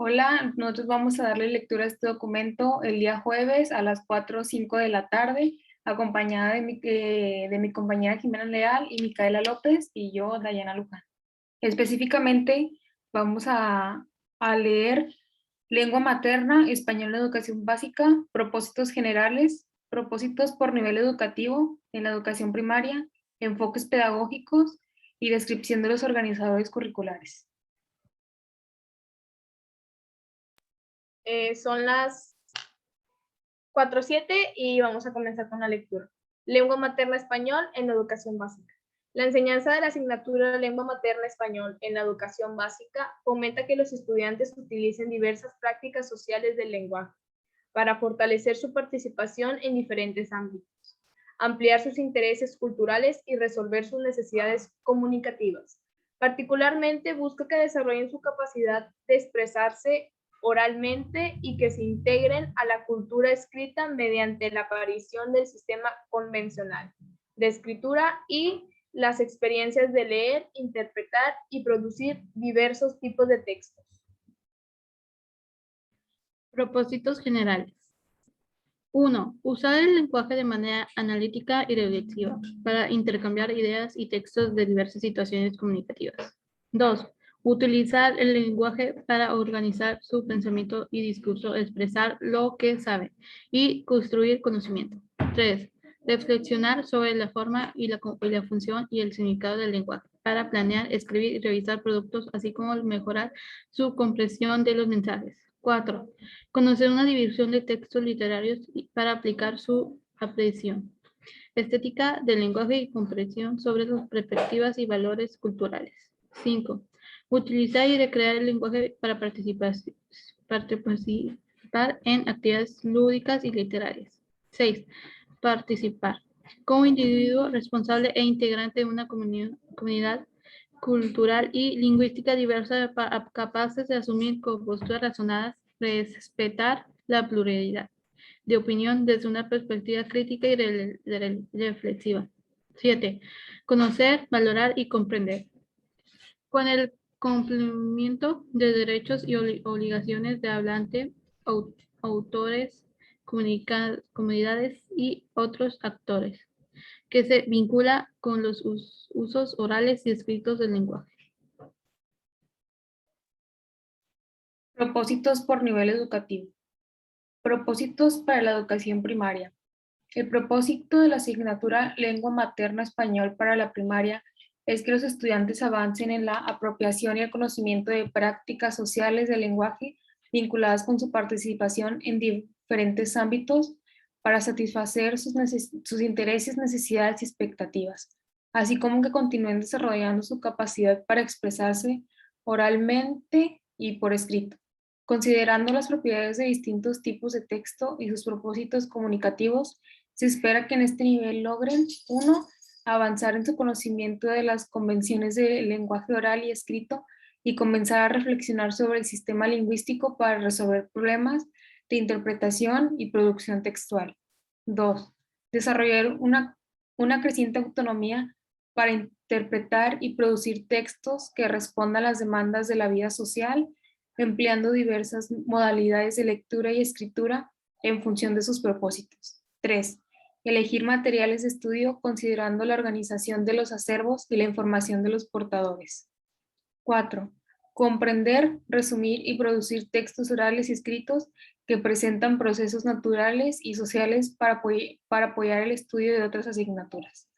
Hola, nosotros vamos a darle lectura a este documento el día jueves a las 4 o 5 de la tarde, acompañada de mi compañera Jimena Leal y Micaela López y yo, Dayana Luján. Específicamente vamos a leer Lengua materna, español en educación básica, propósitos generales, propósitos por nivel educativo en la educación primaria, enfoques pedagógicos y descripción de los organizadores curriculares. Son las 4:07 y vamos a comenzar con la lectura. Lengua materna español en la educación básica. La enseñanza de la asignatura Lengua materna español en la educación básica fomenta que los estudiantes utilicen diversas prácticas sociales del lenguaje para fortalecer su participación en diferentes ámbitos, ampliar sus intereses culturales y resolver sus necesidades comunicativas. Particularmente busca que desarrollen su capacidad de expresarse oralmente y que se integren a la cultura escrita mediante la aparición del sistema convencional de escritura y las experiencias de leer, interpretar y producir diversos tipos de textos. Propósitos generales. 1. Usar el lenguaje de manera analítica y reflexiva para intercambiar ideas y textos de diversas situaciones comunicativas. 2. Utilizar el lenguaje para organizar su pensamiento y discurso, expresar lo que sabe y construir conocimiento. 3. Reflexionar sobre la forma y la función y el significado del lenguaje para planear, escribir y revisar productos, así como mejorar su comprensión de los mensajes. 4. Conocer una división de textos literarios para aplicar su apreciación estética del lenguaje y comprensión sobre sus perspectivas y valores culturales. 5. Utilizar y recrear el lenguaje para participar en actividades lúdicas y literarias. 6. Participar como individuo responsable e integrante de una comunidad cultural y lingüística diversa, capaces de asumir con posturas razonadas, respetar la pluralidad de opinión desde una perspectiva crítica y reflexiva. 7. Conocer, valorar y comprender. Con el cumplimiento de derechos y obligaciones de hablante, autores, comunidades y otros actores, que se vincula con los usos orales y escritos del lenguaje. Propósitos por nivel educativo. Propósitos para la educación primaria. El propósito de la asignatura Lengua materna español para la primaria es que los estudiantes avancen en la apropiación y el conocimiento de prácticas sociales del lenguaje vinculadas con su participación en diferentes ámbitos para satisfacer sus intereses, necesidades y expectativas, así como que continúen desarrollando su capacidad para expresarse oralmente y por escrito. Considerando las propiedades de distintos tipos de texto y sus propósitos comunicativos, se espera que en este nivel logren, 1, avanzar en su conocimiento de las convenciones del lenguaje oral y escrito y comenzar a reflexionar sobre el sistema lingüístico para resolver problemas de interpretación y producción textual. 2, desarrollar una creciente autonomía para interpretar y producir textos que respondan a las demandas de la vida social, empleando diversas modalidades de lectura y escritura en función de sus propósitos. 3. Elegir materiales de estudio considerando la organización de los acervos y la información de los portadores. 4. Comprender, resumir y producir textos orales y escritos que presentan procesos naturales y sociales para apoyar el estudio de otras asignaturas.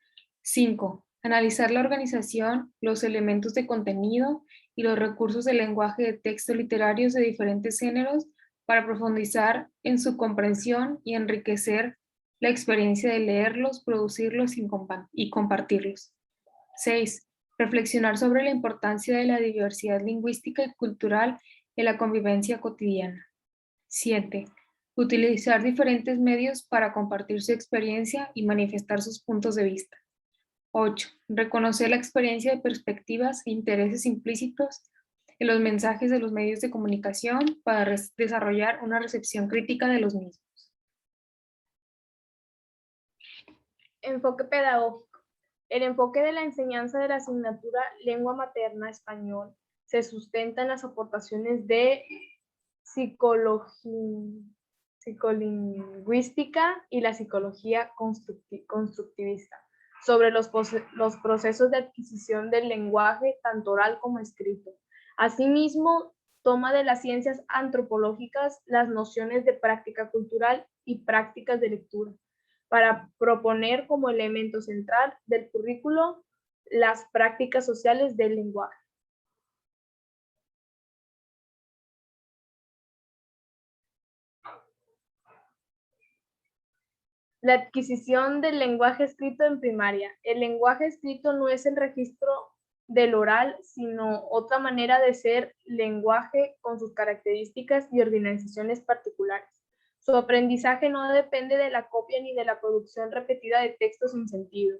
5. Analizar la organización, los elementos de contenido y los recursos del lenguaje de textos literarios de diferentes géneros para profundizar en su comprensión y enriquecer la experiencia de leerlos, producirlos y compartirlos. 6. Reflexionar sobre la importancia de la diversidad lingüística y cultural en la convivencia cotidiana. 7. Utilizar diferentes medios para compartir su experiencia y manifestar sus puntos de vista. 8. Reconocer la experiencia de perspectivas e intereses implícitos en los mensajes de los medios de comunicación para desarrollar una recepción crítica de los mismos. Enfoque pedagógico. El enfoque de la enseñanza de la asignatura Lengua materna español se sustenta en las aportaciones de psicolingüística y la psicología constructivista, sobre los procesos de adquisición del lenguaje, tanto oral como escrito. Asimismo, toma de las ciencias antropológicas las nociones de práctica cultural y prácticas de lectura, para proponer como elemento central del currículo las prácticas sociales del lenguaje. La adquisición del lenguaje escrito en primaria. El lenguaje escrito no es el registro del oral, sino otra manera de ser lenguaje con sus características y organizaciones particulares. Su aprendizaje no depende de la copia ni de la producción repetida de textos sin sentido.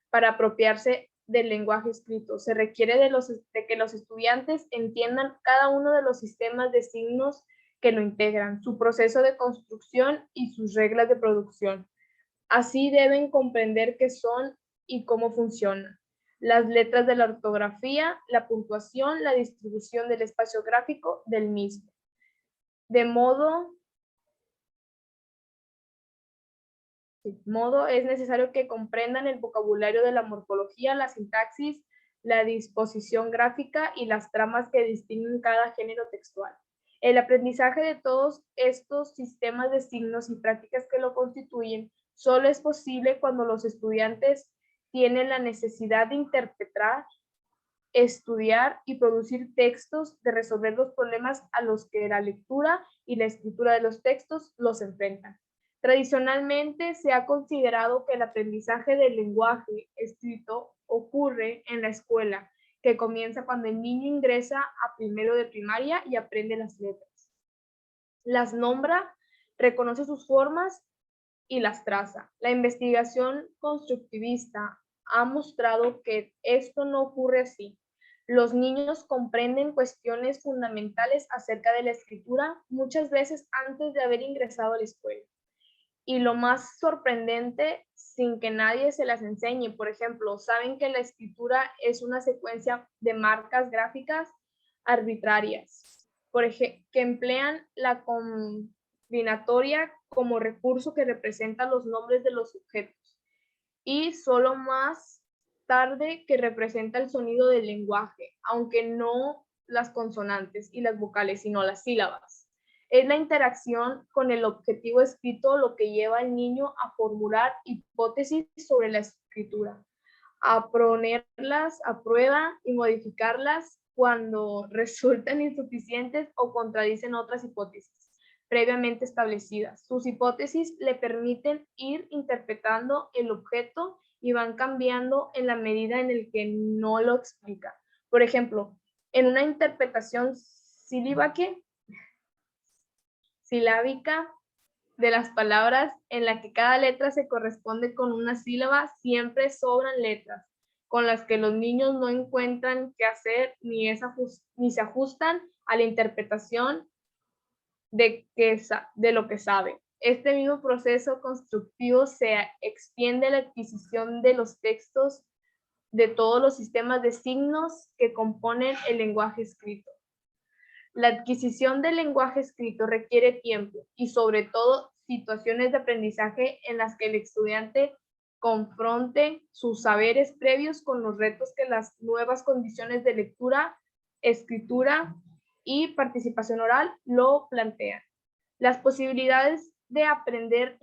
Para apropiarse del lenguaje escrito, se requiere de que los estudiantes entiendan cada uno de los sistemas de signos que lo integran, su proceso de construcción y sus reglas de producción. Así deben comprender qué son y cómo funcionan las letras de la ortografía, la puntuación, la distribución del espacio gráfico del mismo. De modo es necesario que comprendan el vocabulario de la morfología, la sintaxis, la disposición gráfica y las tramas que distinguen cada género textual. El aprendizaje de todos estos sistemas de signos y prácticas que lo constituyen solo es posible cuando los estudiantes tienen la necesidad de interpretar, estudiar y producir textos, de resolver los problemas a los que la lectura y la escritura de los textos los enfrentan. Tradicionalmente se ha considerado que el aprendizaje del lenguaje escrito ocurre en la escuela, que comienza cuando el niño ingresa a primero de primaria y aprende las letras. Las nombra, reconoce sus formas y las traza. La investigación constructivista ha mostrado que esto no ocurre así. Los niños comprenden cuestiones fundamentales acerca de la escritura muchas veces antes de haber ingresado a la escuela. Y lo más sorprendente, sin que nadie se las enseñe. Por ejemplo, saben que la escritura es una secuencia de marcas gráficas arbitrarias, que emplean la combinatoria como recurso que representa los nombres de los objetos, y solo más tarde que representa el sonido del lenguaje, aunque no las consonantes y las vocales, sino las sílabas. Es la interacción con el objetivo escrito lo que lleva al niño a formular hipótesis sobre la escritura, a ponerlas a prueba y modificarlas cuando resultan insuficientes o contradicen otras hipótesis previamente establecidas. Sus hipótesis le permiten ir interpretando el objeto y van cambiando en la medida en la que no lo explica. Por ejemplo, en una interpretación silábica de las palabras en la que cada letra se corresponde con una sílaba, siempre sobran letras con las que los niños no encuentran qué hacer ni se ajustan a la interpretación de lo que sabe. Este mismo proceso constructivo se extiende a la adquisición de los textos de todos los sistemas de signos que componen el lenguaje escrito. La adquisición del lenguaje escrito requiere tiempo y sobre todo situaciones de aprendizaje en las que el estudiante confronte sus saberes previos con los retos que las nuevas condiciones de lectura, escritura y participación oral lo plantean. Las posibilidades de aprender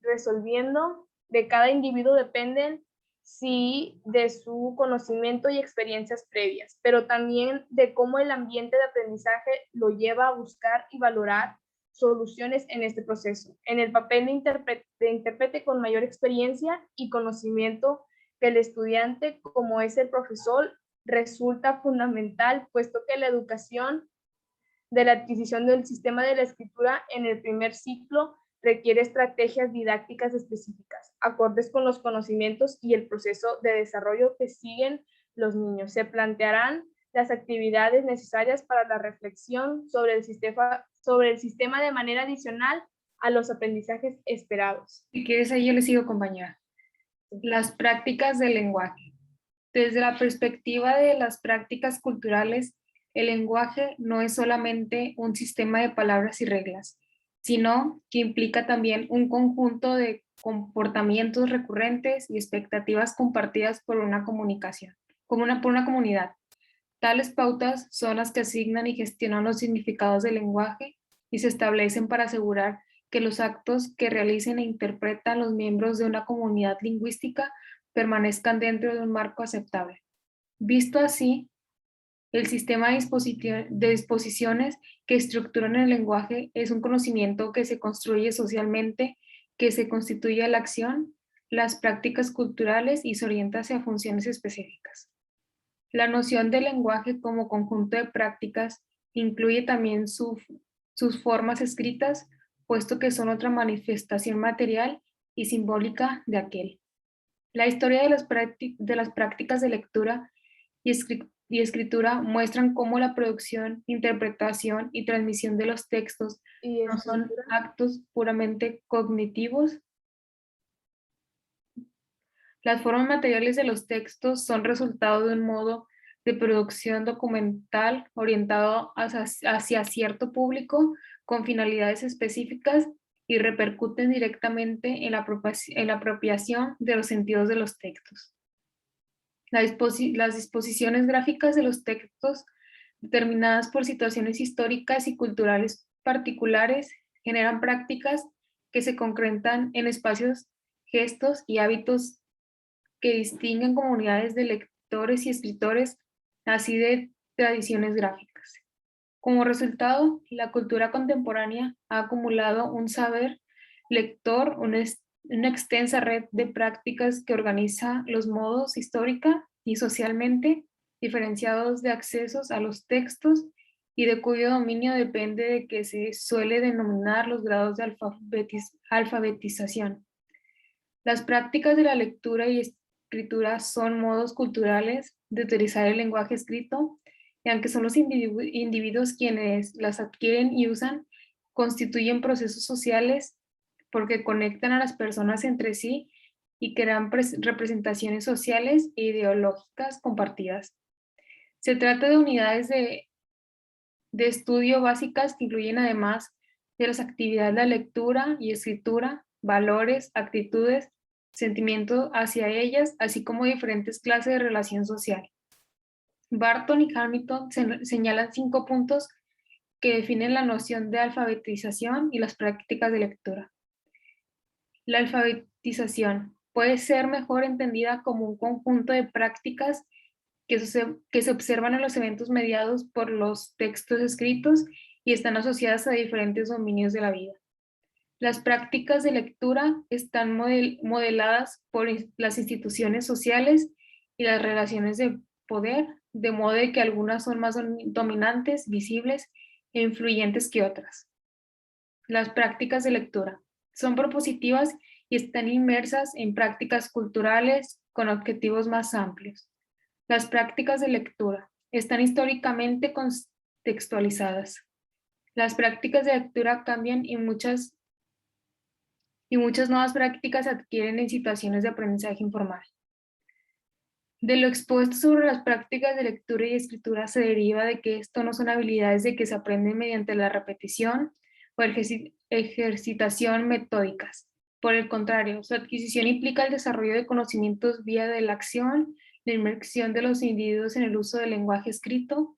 resolviendo de cada individuo dependen sí de su conocimiento y experiencias previas, pero también de cómo el ambiente de aprendizaje lo lleva a buscar y valorar soluciones en este proceso, en el papel de intérprete con mayor experiencia y conocimiento que el estudiante, como es el profesor, resulta fundamental, puesto que la educación de la adquisición del sistema de la escritura en el primer ciclo requiere estrategias didácticas específicas, acordes con los conocimientos y el proceso de desarrollo que siguen los niños. Se plantearán las actividades necesarias para la reflexión sobre el sistema de manera adicional a los aprendizajes esperados. Si quieres, ahí yo les sigo, compañera. Las prácticas del lenguaje. Desde la perspectiva de las prácticas culturales, el lenguaje no es solamente un sistema de palabras y reglas, sino que implica también un conjunto de comportamientos recurrentes y expectativas compartidas por una comunicación, por una comunidad. Tales pautas son las que asignan y gestionan los significados del lenguaje y se establecen para asegurar que los actos que realicen e interpretan los miembros de una comunidad lingüística permanezcan dentro de un marco aceptable. Visto así, el sistema de disposiciones que estructuran el lenguaje es un conocimiento que se construye socialmente, que se constituye a la acción, las prácticas culturales y se orienta hacia funciones específicas. La noción del lenguaje como conjunto de prácticas incluye también sus formas escritas, puesto que son otra manifestación material y simbólica de aquel. La historia de las prácticas de lectura y escritura muestran cómo la producción, interpretación y transmisión de los textos Y no son escritura. actos puramente cognitivos. Las formas materiales de los textos son resultado de un modo de producción documental orientado hacia cierto público con finalidades específicas y repercuten directamente en la apropiación de los sentidos de los textos. Las disposiciones gráficas de los textos, determinadas por situaciones históricas y culturales particulares, generan prácticas que se concretan en espacios, gestos y hábitos que distinguen comunidades de lectores y escritores, así de tradiciones gráficas. Como resultado, la cultura contemporánea ha acumulado un saber lector, una extensa red de prácticas que organiza los modos histórica y socialmente diferenciados de accesos a los textos y de cuyo dominio depende de que se suele denominar los grados de alfabetización. Las prácticas de la lectura y escritura son modos culturales de utilizar el lenguaje escrito, y aunque son los individuos quienes las adquieren y usan, constituyen procesos sociales porque conectan a las personas entre sí y crean representaciones sociales e ideológicas compartidas. Se trata de unidades de estudio básicas que incluyen además de las actividades de la lectura y escritura, valores, actitudes, sentimientos hacia ellas, así como diferentes clases de relación social. Barton y Hamilton señalan 5 puntos que definen la noción de alfabetización y las prácticas de lectura. La alfabetización puede ser mejor entendida como un conjunto de prácticas que se observan en los eventos mediados por los textos escritos y están asociadas a diferentes dominios de la vida. Las prácticas de lectura están modeladas por las instituciones sociales y las relaciones de poder, de modo de que algunas son más dominantes, visibles e influyentes que otras. Las prácticas de lectura son propositivas y están inmersas en prácticas culturales con objetivos más amplios. Las prácticas de lectura están históricamente contextualizadas. Las prácticas de lectura cambian y muchas nuevas prácticas se adquieren en situaciones de aprendizaje informal. De lo expuesto sobre las prácticas de lectura y escritura se deriva de que esto no son habilidades de que se aprenden mediante la repetición o ejercitación metódicas. Por el contrario, su adquisición implica el desarrollo de conocimientos vía de la acción, la inmersión de los individuos en el uso del lenguaje escrito,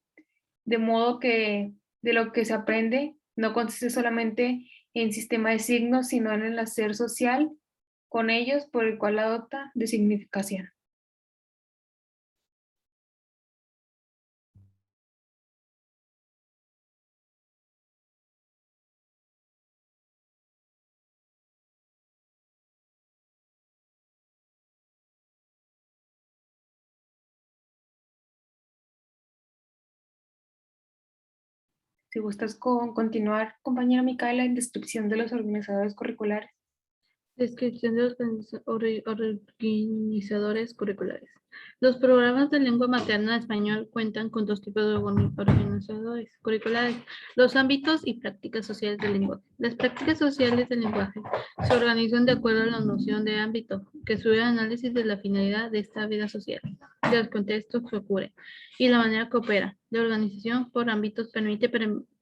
de modo que de lo que se aprende no consiste solamente en sistema de signos, sino en el hacer social con ellos por el cual adopta de significación. Si gustas continuar, compañera Micaela, en descripción de los organizadores curriculares. Descripción de los organizadores curriculares. Los programas de lengua materna español cuentan con dos tipos de organizadores curriculares: los ámbitos y prácticas sociales del lenguaje. Las prácticas sociales del lenguaje se organizan de acuerdo a la noción de ámbito, que sube el análisis de la finalidad de esta vida social, de los contextos que ocurre y la manera que opera. La organización por ámbitos permite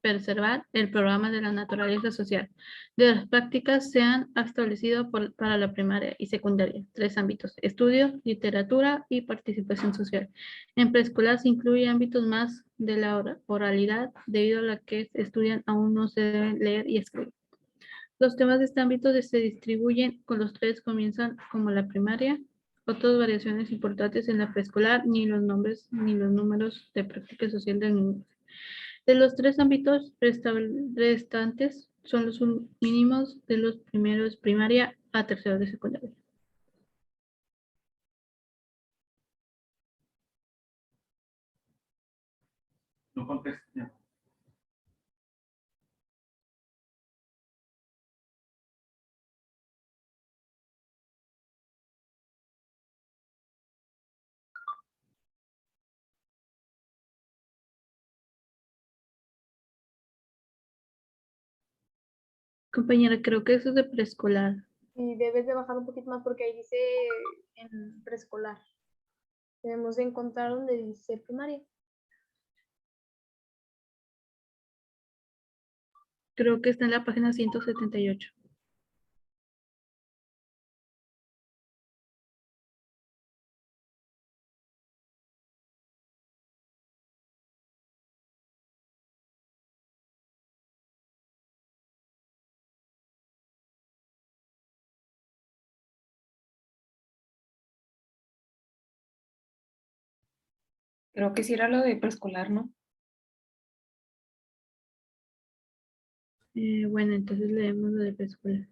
preservar el programa de la naturaleza social. De las prácticas se han establecido para la primaria y secundaria 3 ámbitos: estudio, literatura y participación social. En preescolar se incluye ámbitos más de la oralidad, debido a la que estudian aún no se deben leer y escribir. Los temas de este ámbito se distribuyen con los 3 comienzan como la primaria. Otras variaciones importantes en la preescolar, ni los nombres ni los números de práctica social del mismo. De los 3 ámbitos restantes son los mínimos de los primeros primaria a tercero de secundaria. No contestes. Compañera, creo que eso es de preescolar. Y debes de bajar un poquito más porque ahí dice en preescolar. Debemos de encontrar donde dice primaria. Creo que está en la página 178. Creo que sí era lo de preescolar, ¿no? Bueno, entonces leemos lo de preescolar.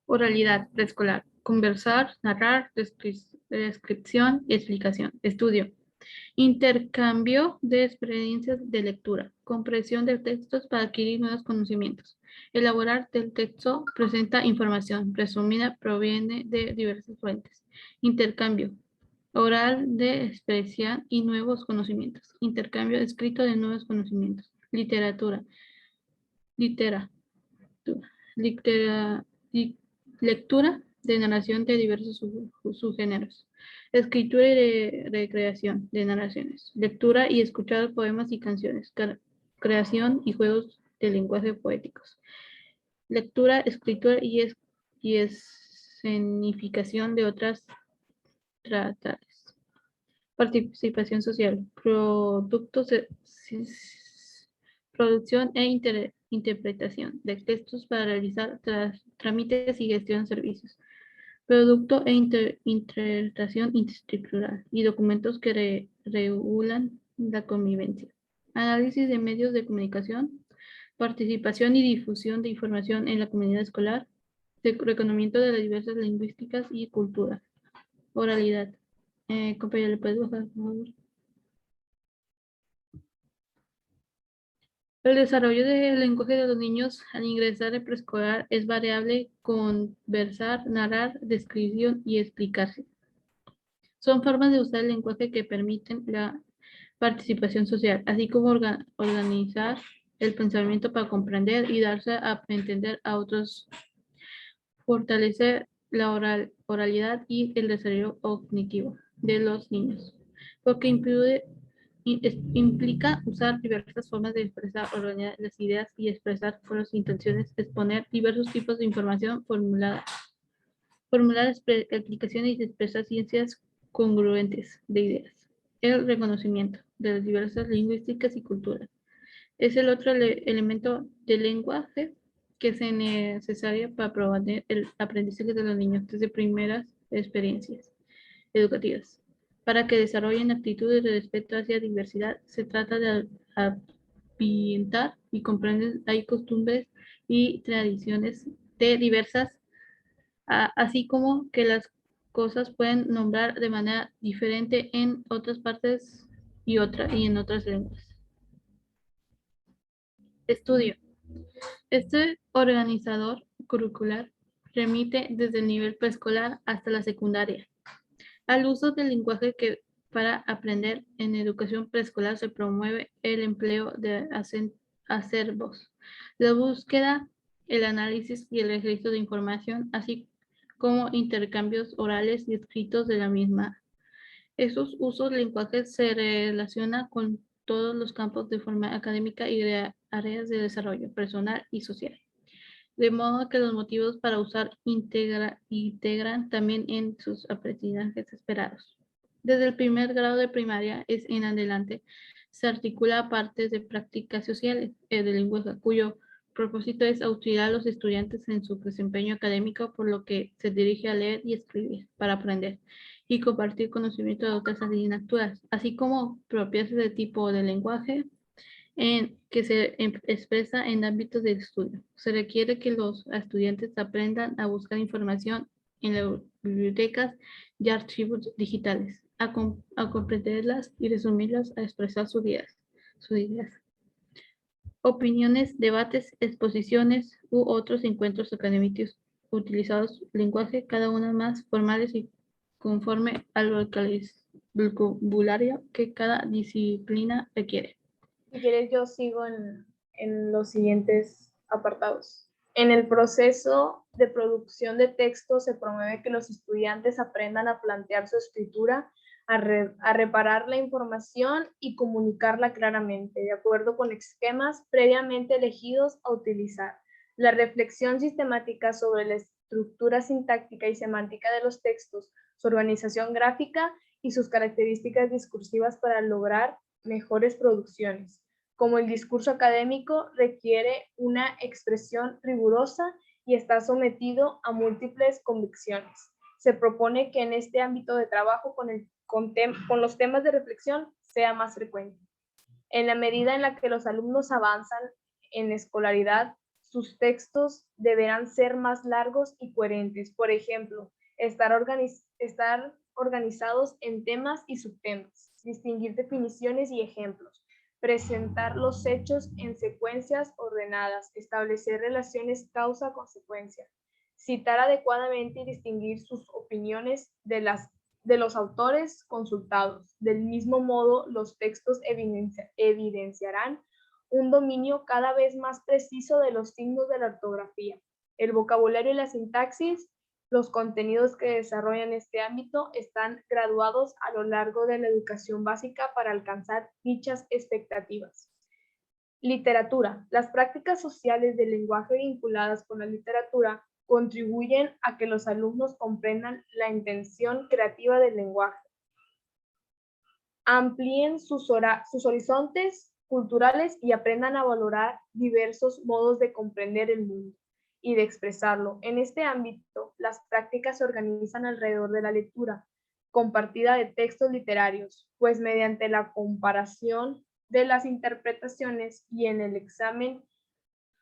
Oralidad preescolar: conversar, narrar, descripción y explicación. Estudio: intercambio de experiencias de lectura, comprensión de textos para adquirir nuevos conocimientos. Elaborar del texto presenta información presumida, proviene de diversas fuentes. Intercambio oral de expresión y nuevos conocimientos. Intercambio escrito de nuevos conocimientos. Literatura. Literatura. Litera, lectura de narración de diversos subgéneros. Escritura y recreación de narraciones. Lectura y escuchar poemas y canciones. Creación y juegos de lenguaje poéticos. Lectura, escritura y escenificación de otras tratadas. Participación social. Producción e interpretación de textos para realizar trámites y gestión de servicios. Producto e interpretación institucional y documentos que regulan la convivencia. Análisis de medios de comunicación. Participación y difusión de información en la comunidad escolar. Reconocimiento de las diversas lingüísticas y culturas. Oralidad. Compañero, ¿le puedes bajar, por favor? El desarrollo del lenguaje de los niños al ingresar al preescolar es variable: conversar, narrar, descripción y explicarse. Son formas de usar el lenguaje que permiten la participación social, así como organizar el pensamiento para comprender y darse a entender a otros. Fortalecer la oralidad y el desarrollo cognitivo de los niños, porque implica usar diversas formas de expresar oralidad las ideas y expresar con las intenciones, exponer diversos tipos de información, formular explicaciones y expresar ciencias congruentes de ideas. El reconocimiento de las diversas lingüísticas y culturas es el otro elemento del lenguaje que es necesario para promover el aprendizaje de los niños desde primeras experiencias educativas. Para que desarrollen actitudes de respeto hacia diversidad, se trata de ambientar y comprender hay costumbres y tradiciones de diversas, así como que las cosas pueden nombrar de manera diferente en otras partes y en otras lenguas. Estudio. Este organizador curricular remite desde el nivel preescolar hasta la secundaria. Al uso del lenguaje que para aprender en educación preescolar se promueve el empleo de acervos, la búsqueda, el análisis y el registro de información, así como intercambios orales y escritos de la misma. Esos usos lenguajes se relacionan con todos los campos de forma académica y de áreas de desarrollo personal y social. De modo que los motivos para usar integran también en sus aprendizajes esperados. Desde el primer grado de primaria en adelante se articula partes de prácticas sociales del lenguaje, cuyo propósito es auxiliar a los estudiantes en su desempeño académico, por lo que se dirige a leer y escribir para aprender y compartir conocimiento de otras asignaturas, así como apropiarse del tipo de lenguaje que se expresa en ámbitos de estudio. Se requiere que los estudiantes aprendan a buscar información en las bibliotecas y archivos digitales, a comprenderlas y resumirlas, a expresar sus ideas. Opiniones, debates, exposiciones u otros encuentros académicos utilizados lenguaje, cada una más formales y conforme al vocabulario que cada disciplina requiere. Si quieres, yo sigo en los siguientes apartados. En el proceso de producción de texto se promueve que los estudiantes aprendan a plantear su escritura, a reparar la información y comunicarla claramente, de acuerdo con esquemas previamente elegidos a utilizar. La reflexión sistemática sobre la estructura sintáctica y semántica de los textos, su organización gráfica y sus características discursivas para lograr mejores producciones. Como el discurso académico requiere una expresión rigurosa y está sometido a múltiples convicciones, se propone que en este ámbito de trabajo con los temas de reflexión sea más frecuente. En la medida en la que los alumnos avanzan en escolaridad, sus textos deberán ser más largos y coherentes. Por ejemplo, estar organizados en temas y subtemas, distinguir definiciones y ejemplos, presentar los hechos en secuencias ordenadas, establecer relaciones causa-consecuencia, citar adecuadamente y distinguir sus opiniones de los autores consultados. Del mismo modo, los textos evidenciarán un dominio cada vez más preciso de los signos de la ortografía, el vocabulario y la sintaxis. Los contenidos que desarrollan este ámbito están graduados a lo largo de la educación básica para alcanzar dichas expectativas. Literatura. Las prácticas sociales del lenguaje vinculadas con la literatura contribuyen a que los alumnos comprendan la intención creativa del lenguaje, amplíen sus horizontes culturales y aprendan a valorar diversos modos de comprender el mundo y de expresarlo. En este ámbito, las prácticas se organizan alrededor de la lectura compartida de textos literarios, pues mediante la comparación de las interpretaciones y en el examen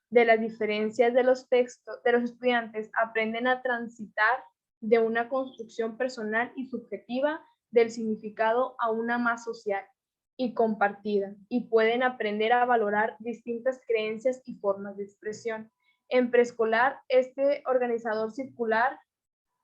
de las diferencias de los textos de los estudiantes, aprenden a transitar de una construcción personal y subjetiva del significado a una más social y compartida, y pueden aprender a valorar distintas creencias y formas de expresión. En preescolar, este organizador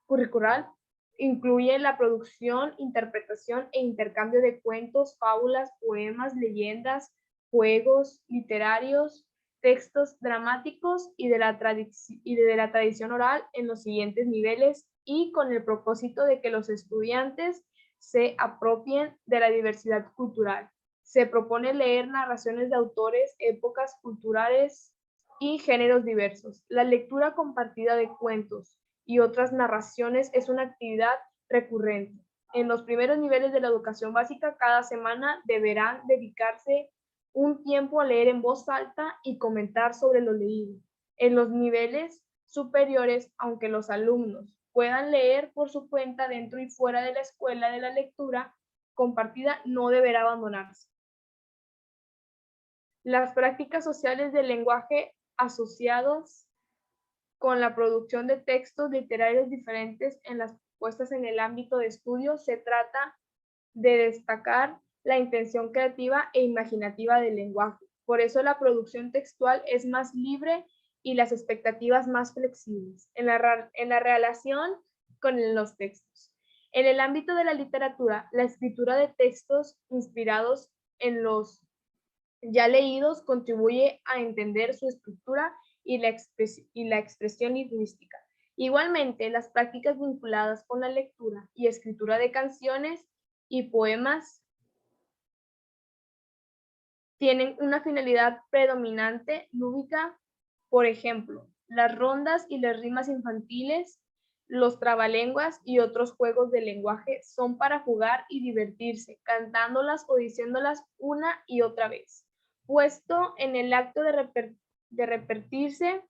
curricular incluye la producción, interpretación e intercambio de cuentos, fábulas, poemas, leyendas, juegos literarios, textos dramáticos y de la tradición oral en los siguientes niveles, y con el propósito de que los estudiantes se apropien de la diversidad cultural. Se propone leer narraciones de autores, épocas culturales y géneros diversos. La lectura compartida de cuentos y otras narraciones es una actividad recurrente. En los primeros niveles de la educación básica, cada semana deberán dedicarse un tiempo a leer en voz alta y comentar sobre lo leído. En los niveles superiores, aunque los alumnos puedan leer por su cuenta dentro y fuera de la escuela, de la lectura compartida no deberá abandonarse. Las prácticas sociales del lenguaje asociados con la producción de textos literarios diferentes en las puestas en el ámbito de estudio, se trata de destacar la intención creativa e imaginativa del lenguaje. Por eso la producción textual es más libre y las expectativas más flexibles en la relación con los textos. En el ámbito de la literatura, la escritura de textos inspirados en los ya leídos contribuye a entender su estructura y la expresión lingüística. Igualmente, las prácticas vinculadas con la lectura y escritura de canciones y poemas tienen una finalidad predominante lúdica, por ejemplo, las rondas y las rimas infantiles, los trabalenguas y otros juegos de lenguaje son para jugar y divertirse, cantándolas o diciéndolas una y otra vez. Puesto en el acto de repetirse,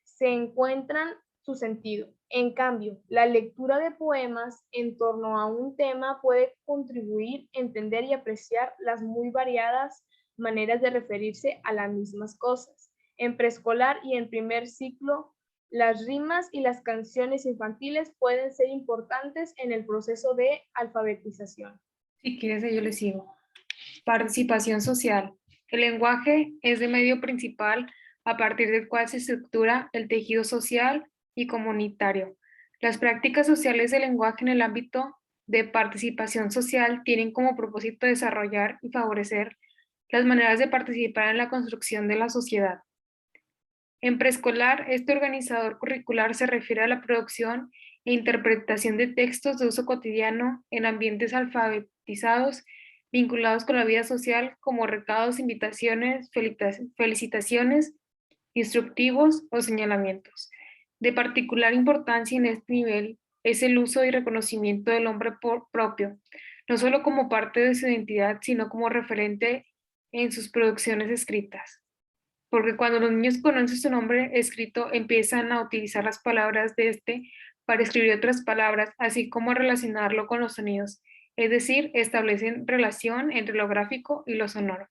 se encuentran su sentido. En cambio, la lectura de poemas en torno a un tema puede contribuir a entender y apreciar las muy variadas maneras de referirse a las mismas cosas. En preescolar y en primer ciclo, las rimas y las canciones infantiles pueden ser importantes en el proceso de alfabetización. Si quieres, yo le sigo. Participación social. El lenguaje es el medio principal a partir del cual se estructura el tejido social y comunitario. Las prácticas sociales del lenguaje en el ámbito de participación social tienen como propósito desarrollar y favorecer las maneras de participar en la construcción de la sociedad. En preescolar, este organizador curricular se refiere a la producción e interpretación de textos de uso cotidiano en ambientes alfabetizados vinculados con la vida social como recados, invitaciones, felicitaciones, instructivos o señalamientos. De particular importancia en este nivel es el uso y reconocimiento del nombre propio, no solo como parte de su identidad, sino como referente en sus producciones escritas. Porque cuando los niños conocen su nombre escrito, empiezan a utilizar las palabras de este para escribir otras palabras, así como a relacionarlo con los sonidos, es decir, establecen relación entre lo gráfico y lo sonoro.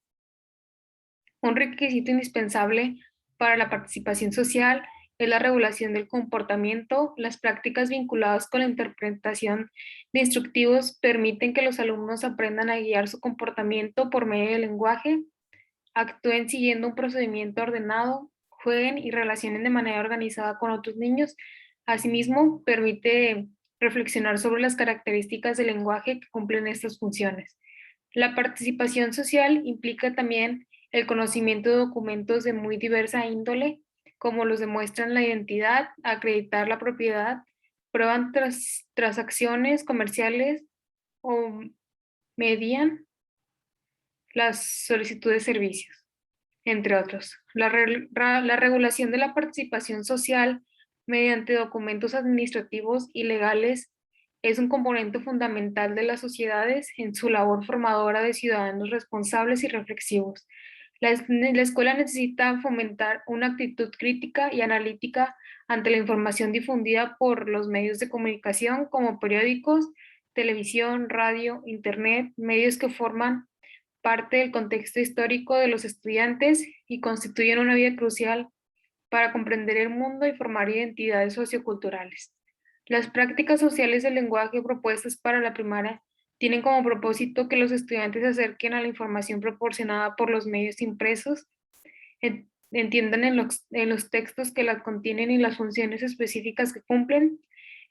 Un requisito indispensable para la participación social es la regulación del comportamiento. Las prácticas vinculadas con la interpretación de instructivos permiten que los alumnos aprendan a guiar su comportamiento por medio del lenguaje, actúen siguiendo un procedimiento ordenado, jueguen y relacionen de manera organizada con otros niños. Asimismo, permite reflexionar sobre las características del lenguaje que cumplen estas funciones. La participación social implica también el conocimiento de documentos de muy diversa índole, como los demuestran la identidad, acreditar la propiedad, prueban transacciones comerciales o median las solicitudes de servicios, entre otros. La regulación de la participación social mediante documentos administrativos y legales es un componente fundamental de las sociedades en su labor formadora de ciudadanos responsables y reflexivos. La escuela necesita fomentar una actitud crítica y analítica ante la información difundida por los medios de comunicación como periódicos, televisión, radio, internet, medios que forman parte del contexto histórico de los estudiantes y constituyen una vía crucial para comprender el mundo y formar identidades socioculturales. Las prácticas sociales del lenguaje propuestas para la primaria tienen como propósito que los estudiantes se acerquen a la información proporcionada por los medios impresos, entiendan en los textos que la contienen y las funciones específicas que cumplen.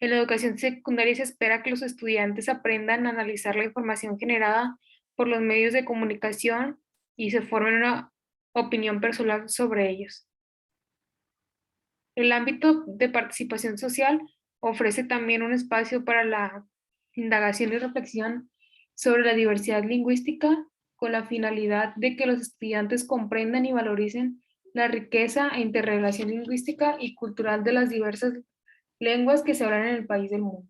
En la educación secundaria se espera que los estudiantes aprendan a analizar la información generada por los medios de comunicación y se formen una opinión personal sobre ellos. El ámbito de participación social ofrece también un espacio para la indagación y reflexión sobre la diversidad lingüística con la finalidad de que los estudiantes comprendan y valoricen la riqueza e interrelación lingüística y cultural de las diversas lenguas que se hablan en el país del mundo.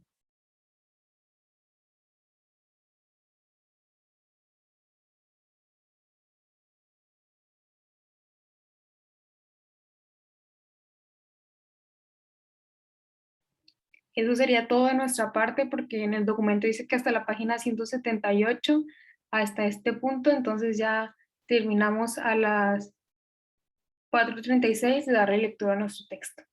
Eso sería todo de nuestra parte porque en el documento dice que hasta la página 178, hasta este punto, entonces ya terminamos a las 4:36 de darle lectura a nuestro texto.